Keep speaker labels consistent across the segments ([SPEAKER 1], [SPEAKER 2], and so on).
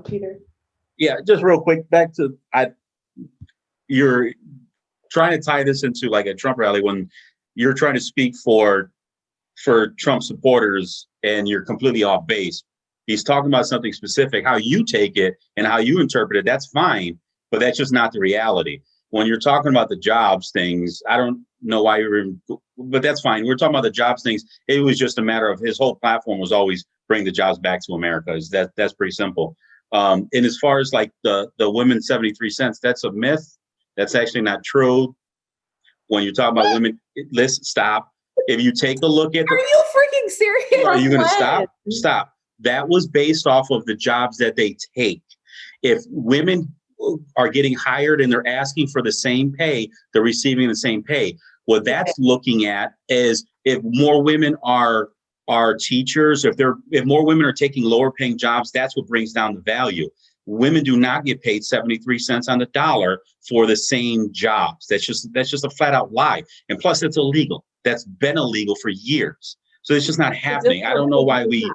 [SPEAKER 1] Peter.
[SPEAKER 2] Yeah, just real quick, back to you're trying to tie this into like a Trump rally when you're trying to speak for Trump supporters and you're completely off base. He's talking about something specific. How you take it and how you interpret it, that's fine, but that's just not the reality. When you're talking about the jobs things, I don't know why but that's fine. We're talking about the jobs things. It was just a matter of his whole platform was always bring the jobs back to America. That's pretty simple. And as far as like the women 73 cents, that's a myth. That's actually not true. When you're talking about women, listen, stop. If you take a look at
[SPEAKER 3] Are you freaking serious?
[SPEAKER 2] Are you going to stop? Stop. That was based off of the jobs that they take. If women are getting hired and they're asking for the same pay, they're receiving the same pay. What that's looking at is if more women are teachers, if more women are taking lower paying jobs, that's what brings down the value. Women do not get paid 73 cents on the dollar for the same jobs. That's just a flat out lie. And plus it's illegal. That's been illegal for years. So it's just not happening. I don't know why we.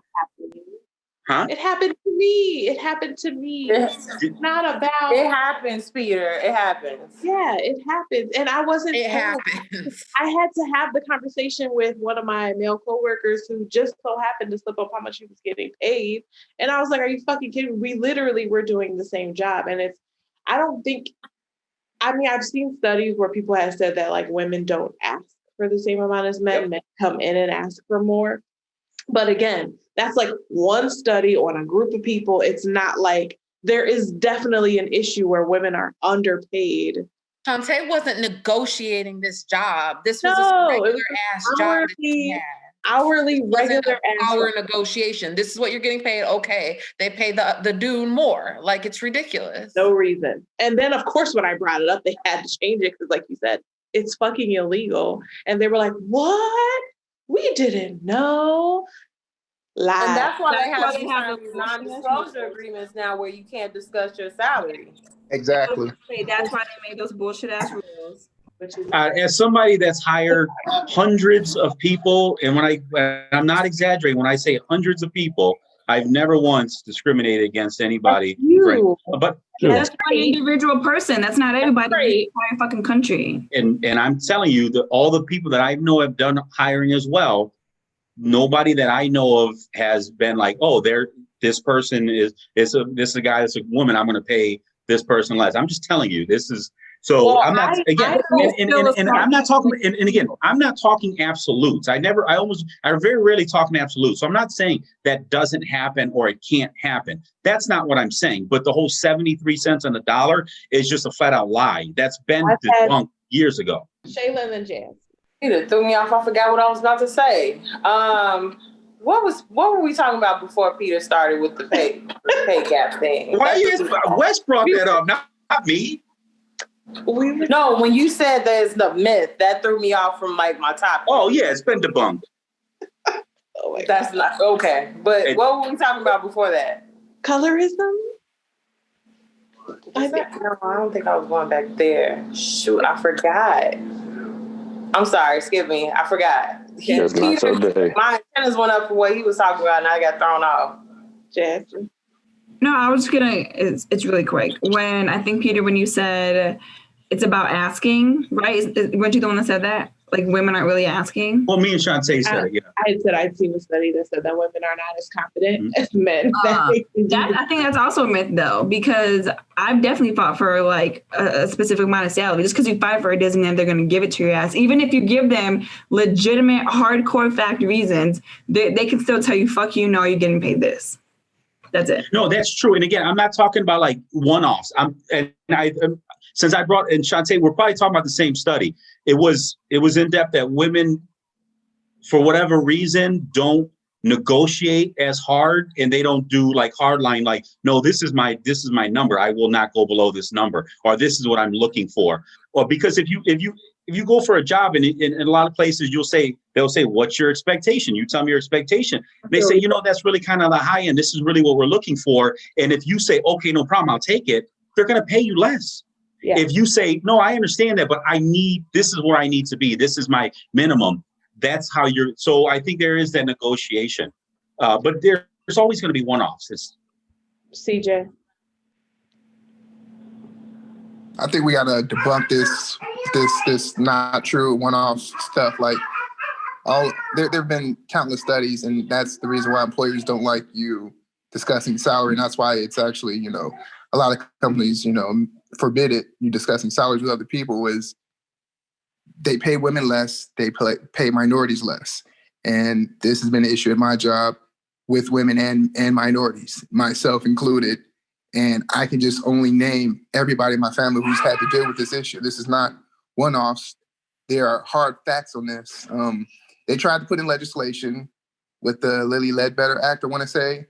[SPEAKER 2] Huh?
[SPEAKER 1] It happened to me. It happened to me. It's not about.
[SPEAKER 3] It happens, Peter. It happens.
[SPEAKER 1] Yeah, it happens. And I wasn't.
[SPEAKER 3] It happens.
[SPEAKER 1] I had to have the conversation with one of my male coworkers who just so happened to slip up how much he was getting paid. And I was like, are you fucking kidding me? We literally were doing the same job. And I've seen studies where people have said that like women don't ask for the same amount as men. Men come in and ask for more. But again, that's like one study on a group of people. It's not like there is definitely an issue where women are underpaid.
[SPEAKER 3] Shante wasn't negotiating this job. This was a regular ass job that she had.
[SPEAKER 1] Hourly, regular ass
[SPEAKER 3] hour negotiation. This is what you're getting paid. Okay. They pay the dude more. Like, it's ridiculous.
[SPEAKER 1] No reason. And then, of course, when I brought it up, they had to change it because, like you said, it's fucking illegal. And they were like, what? We didn't know. Lies.
[SPEAKER 4] And that's why they have non-disclosure agreements now where you can't discuss your salary.
[SPEAKER 5] Exactly.
[SPEAKER 6] That's why they made those bullshit ass rules.
[SPEAKER 2] As somebody that's hired hundreds of people, and I'm not exaggerating when I say hundreds of people, I've never once discriminated against anybody. But
[SPEAKER 6] that's one individual person. That's not everybody in the entire fucking country.
[SPEAKER 2] And I'm telling you that all the people that I know have done hiring as well, nobody that I know of has been like, oh, this person is a guy that's a woman. I'm going to pay this person less. I'm just telling you, this is. So well, I'm not again, and I'm not talking. And again, I'm not talking absolutes. I very rarely talk in absolutes. So I'm not saying that doesn't happen or it can't happen. That's not what I'm saying. But the whole 73 cents on the dollar is just a flat out lie. That's been debunked years ago.
[SPEAKER 1] Shaila and then Jasmine.
[SPEAKER 4] Peter threw me off. I forgot what I was about to say. What were we talking about before Peter started with the pay gap thing?
[SPEAKER 2] Wes brought that up, not me.
[SPEAKER 4] No, when you said there's the myth, that threw me off from like my topic.
[SPEAKER 2] Oh yeah, it's been debunked.
[SPEAKER 4] That's not okay. But what were we talking about before that?
[SPEAKER 1] Colorism?
[SPEAKER 4] I don't think I was going back there. Shoot, I forgot. I'm sorry, excuse me. I forgot. My antennas went up for what he was talking about and I got thrown off.
[SPEAKER 1] Jasmine.
[SPEAKER 6] No, I was it's really quick. When you said it's about asking, right? Weren't you the one that said that? Like women aren't really asking?
[SPEAKER 2] Well, me and Shante said it, yeah.
[SPEAKER 1] I had said I'd seen a study that said that women are not as confident as men.
[SPEAKER 6] I think that's also a myth though, because I've definitely fought for like a specific amount of salary. Just because you fight for it doesn't mean they're going to give it to your ass. Even if you give them legitimate, hardcore fact reasons, they can still tell you, fuck you, no, you're getting paid this. That's it.
[SPEAKER 2] No, that's true. And again, I'm not talking about like one-offs. Since I brought in Shante, we're probably talking about the same study. It was in depth that women, for whatever reason, don't negotiate as hard, and they don't do like hardline. Like, no, this is my number. I will not go below this number, or this is what I'm looking for. Or because if you go for a job and in a lot of places they'll say, what's your expectation? You tell me your expectation. They say, that's really kind of the high end. This is really what we're looking for. And if you say, okay, no problem, I'll take it, they're going to pay you less. Yeah. If you say, no, I understand that, but this is where I need to be. This is my minimum. That's how so I think there is that negotiation. But there's always going to be one-offs.
[SPEAKER 1] CJ.
[SPEAKER 5] I think we gotta debunk this not true one-off stuff. Like there've been countless studies, and that's the reason why employers don't like you discussing salary. And that's why it's actually, you know, a lot of companies, you know, forbid it, you discussing salaries with other people, is they pay women less, they pay minorities less. And this has been an issue at my job with women and minorities, myself included. And I can just only name everybody in my family who's had to deal with this issue. This is not one-offs. There are hard facts on this. They tried to put in legislation with the Lilly Ledbetter Act, I want to say.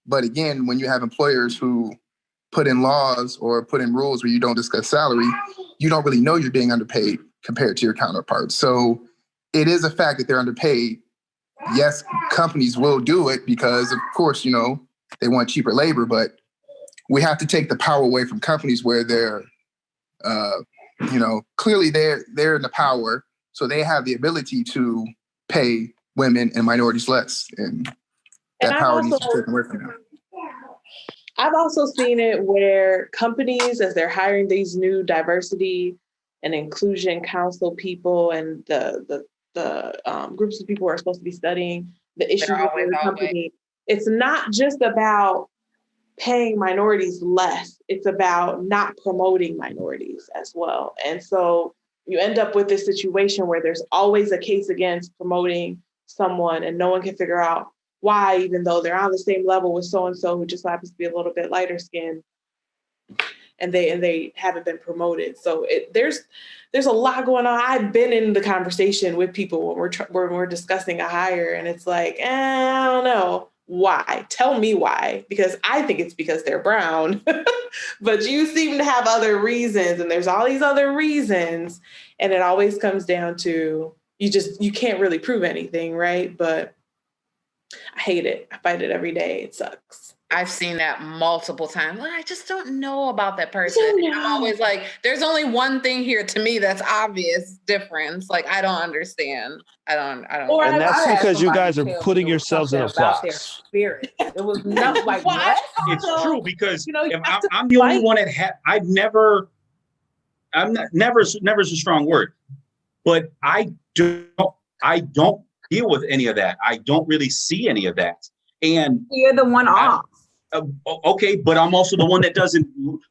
[SPEAKER 5] But again, when you have employers who put in laws or put in rules where you don't discuss salary, you don't really know you're being underpaid compared to your counterparts. So it is a fact that they're underpaid. Yes, companies will do it because, of course, you know, they want cheaper labor, but we have to take the power away from companies where they're, you know, clearly they're in the power, so they have the ability to pay women and minorities less, and that power needs to be taken away from them.
[SPEAKER 1] I've also seen it where companies, as they're hiring these new diversity and inclusion council people and the groups of people who are supposed to be studying the issues within the company, it's not just about paying minorities less, it's about not promoting minorities as well. And so you end up with this situation where there's always a case against promoting someone and no one can figure out why, even though they're on the same level with so-and-so who just happens to be a little bit lighter skinned and they haven't been promoted. So there's a lot going on. I've been in the conversation with people when we're discussing a hire, and it's like, I don't know. Why? Tell me why, because I think it's because they're brown, but you seem to have other reasons, and there's all these other reasons, and it always comes down to you can't really prove anything, right? But I hate it. I fight it every day. It sucks.
[SPEAKER 3] I've seen that multiple times. Well, I just don't know about that person. And I'm always like, there's only one thing here to me that's obvious difference. Like, I don't understand. I don't.
[SPEAKER 7] And that's because you guys are putting yourselves in a box.
[SPEAKER 4] Spirit. It was not like what?
[SPEAKER 2] It's true, because I'm the only one that never is a strong word, but I don't deal with any of that. I don't really see any of that. And
[SPEAKER 6] you're the one off.
[SPEAKER 2] Okay, but I'm also the one that doesn't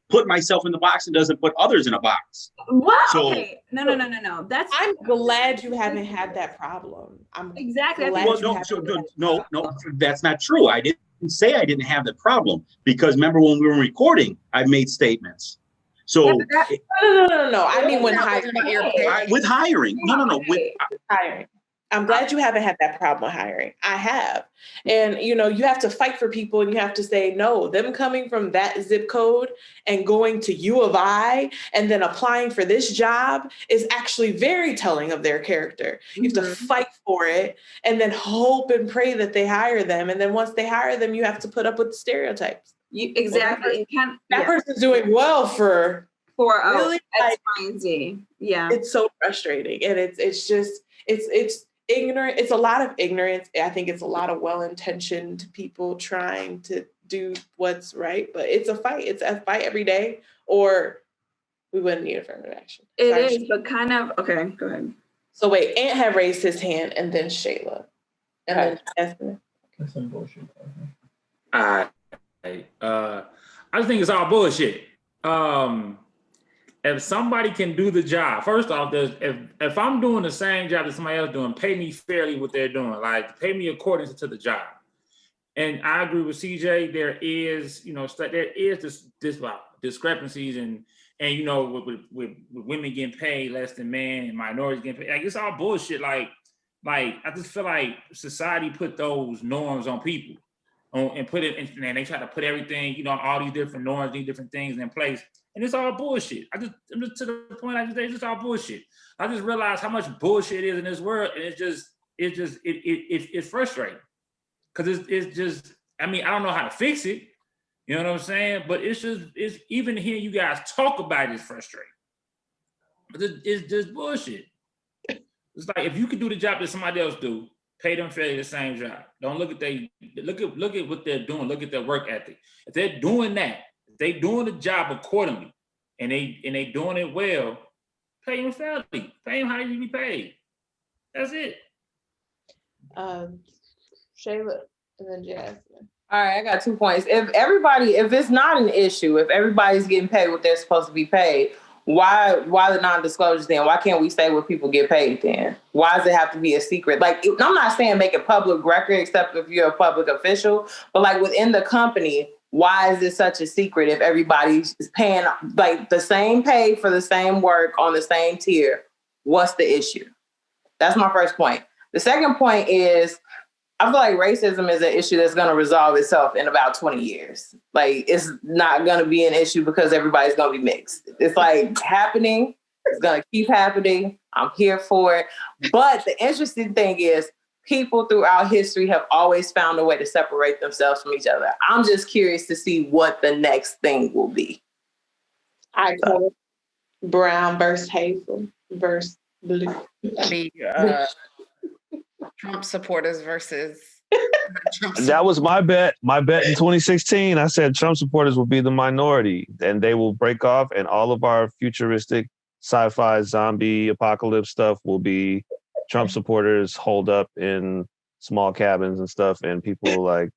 [SPEAKER 2] put myself in the box and doesn't put others in a box.
[SPEAKER 6] What?
[SPEAKER 2] So,
[SPEAKER 6] okay. No. I'm
[SPEAKER 1] glad you haven't had that problem.
[SPEAKER 6] Exactly.
[SPEAKER 2] No, that's not true. I didn't say I didn't have the problem, because remember when we were recording, I made statements. So
[SPEAKER 1] no. I mean, with
[SPEAKER 2] hiring. With
[SPEAKER 1] hiring. I'm glad you haven't had that problem with hiring. I have. And, you have to fight for people, and you have to say, no, them coming from that zip code and going to U of I and then applying for this job is actually very telling of their character. Mm-hmm. You have to fight for it and then hope and pray that they hire them. And then once they hire them, you have to put up with the stereotypes.
[SPEAKER 6] Exactly.
[SPEAKER 1] That person's doing well for
[SPEAKER 6] really X, Y, and Z. Yeah.
[SPEAKER 1] It's so frustrating. And it's ignorant. It's a lot of ignorance. I think it's a lot of well-intentioned people trying to do what's right, but it's a fight. It's a fight every day, or we wouldn't need affirmative action.
[SPEAKER 6] It is, but kind of, okay, go ahead.
[SPEAKER 1] So wait, Ant had raised his hand, and then Shaila. And then Jasmine.
[SPEAKER 8] That's some bullshit. I just think it's all bullshit. If somebody can do the job, first off, if I'm doing the same job that somebody else doing, pay me fairly what they're doing. Like, pay me according to the job. And I agree with CJ. There is, this discrepancies and with women getting paid less than men and minorities getting paid. Like, it's all bullshit. Like I just feel like society put those norms on people, and put it, and they try to put everything, all these different norms, these different things in place. And it's all bullshit. I'm just to the point. It's just all bullshit. I just realized how much bullshit is in this world, and it's frustrating, because it's just. I mean, I don't know how to fix it. You know what I'm saying? But it's even hearing you guys talk about it is frustrating. But it's just bullshit. It's like, if you could do the job that somebody else do, Pay them fairly the same job. Don't look at what they're doing. Look at their work ethic. If they're doing that, if they're doing the job accordingly, and they doing it well, pay them fairly. Pay them how you be paid. That's it.
[SPEAKER 1] Shaila and then Jasmine.
[SPEAKER 4] All right, I got 2 points. If it's not an issue, if everybody's getting paid what they're supposed to be paid, why the non-disclosure then? Why can't we say what people get paid then? Why does it have to be a secret? Like, I'm not saying make a public record, except if you're a public official, but like within the company, why is it such a secret if everybody's paying like the same pay for the same work on the same tier? What's the issue? That's my first point. The second point is, I feel like racism is an issue that's going to resolve itself in about 20 years. Like, it's not going to be an issue because everybody's going to be mixed. It's like happening. It's going to keep happening. I'm here for it. But the interesting thing is people throughout history have always found a way to separate themselves from each other. I'm just curious to see what the next thing will be.
[SPEAKER 1] I call it brown versus hazel versus blue.
[SPEAKER 3] Trump supporters versus
[SPEAKER 7] That was my bet. My bet in 2016, I said Trump supporters will be the minority and they will break off, and all of our futuristic sci-fi zombie apocalypse stuff will be Trump supporters holed up in small cabins and stuff, and people like,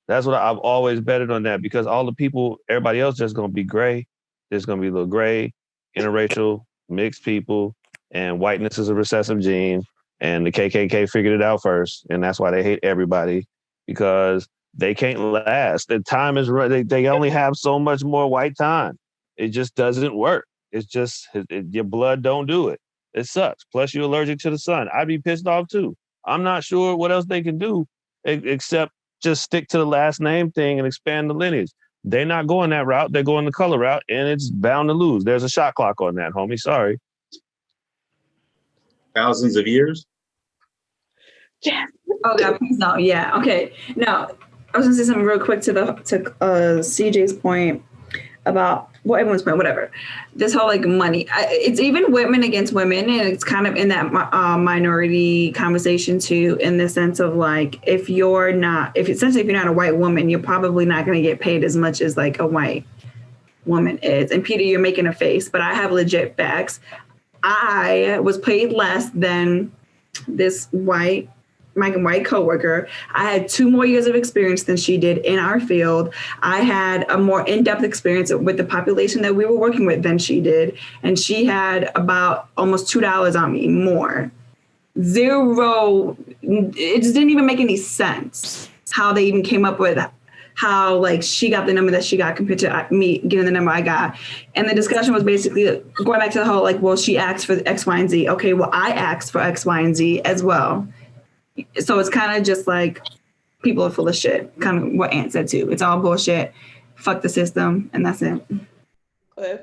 [SPEAKER 7] that's what I've always betted on, that, because all the people, everybody else just going to be gray. There's going to be a little gray, interracial, mixed people, and whiteness is a recessive gene. And the KKK figured it out first, and that's why they hate everybody, because they can't last. The time is right. They only have so much more white time. It just doesn't work. It's just your blood don't do it. It sucks. Plus, you're allergic to the sun. I'd be pissed off too. I'm not sure what else they can do except just stick to the last name thing and expand the lineage. They're not going that route. They're going the color route, and it's bound to lose. There's a shot clock on that, homie. Sorry.
[SPEAKER 2] Thousands of years?
[SPEAKER 1] Yeah.
[SPEAKER 6] Oh God, please no. Yeah. Okay. Now, I was gonna say something real quick to CJ's point about, well, everyone's point, whatever. This whole like money. It's even women against women, and it's kind of in that minority conversation too, in the sense of like, if you're not a white woman, you're probably not going to get paid as much as like a white woman is. And Peter, you're making a face, but I have legit facts. I was paid less than this white coworker. I had 2 more years of experience than she did in our field. I had a more in-depth experience with the population that we were working with than she did. And she had about almost $2 on me more. Zero. It just didn't even make any sense how they even came up with how like she got the number that she got compared to me getting the number I got. And the discussion was basically going back to the whole like, well, she asked for X, Y, and Z. Okay, well, I asked for X, Y, and Z as well. So it's kind of just like people are full of shit, kind of what Ant said too. It's all bullshit. Fuck the system, and that's it.
[SPEAKER 1] Cliff?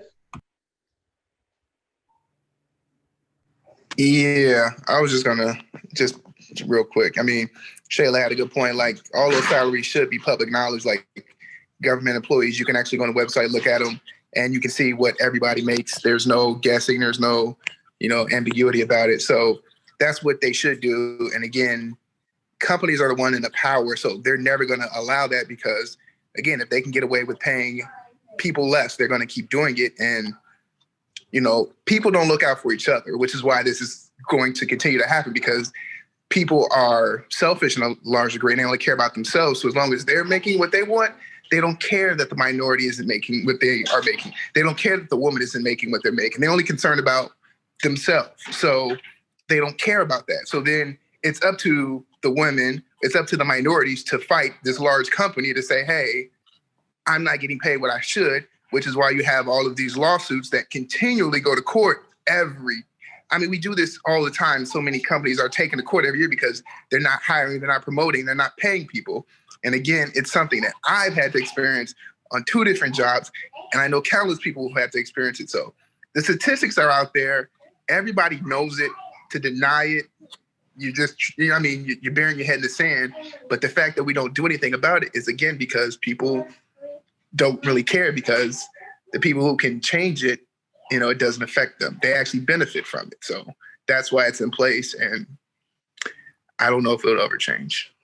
[SPEAKER 5] Yeah, I was just gonna real quick. I mean, Shaila had a good point. Like, all those salaries should be public knowledge. Like, government employees, you can actually go on the website, look at them, and you can see what everybody makes. There's no guessing. There's no, ambiguity about it. So that's what they should do. And again, companies are the one in the power, so they're never going to allow that because, again, if they can get away with paying people less, they're going to keep doing it. And, people don't look out for each other, which is why this is going to continue to happen, because people are selfish in a large degree and they only care about themselves. So as long as they're making what they want, they don't care that the minority isn't making what they are making. They don't care that the woman isn't making what they're making. They're only concerned about themselves. So they don't care about that. So then it's up to the women, it's up to the minorities to fight this large company to say, hey, I'm not getting paid what I should, which is why you have all of these lawsuits that continually go to court we do this all the time. So many companies are taken to court every year because they're not hiring, they're not promoting, they're not paying people. And again, it's something that I've had to experience on 2 different jobs, and I know countless people who have to experience it. So the statistics are out there. Everybody knows it. To deny it, you're burying your head in the sand. But the fact that we don't do anything about it is, again, because people don't really care, because the people who can change it, it doesn't affect them. They actually benefit from it. So that's why it's in place. And I don't know if it'll ever change.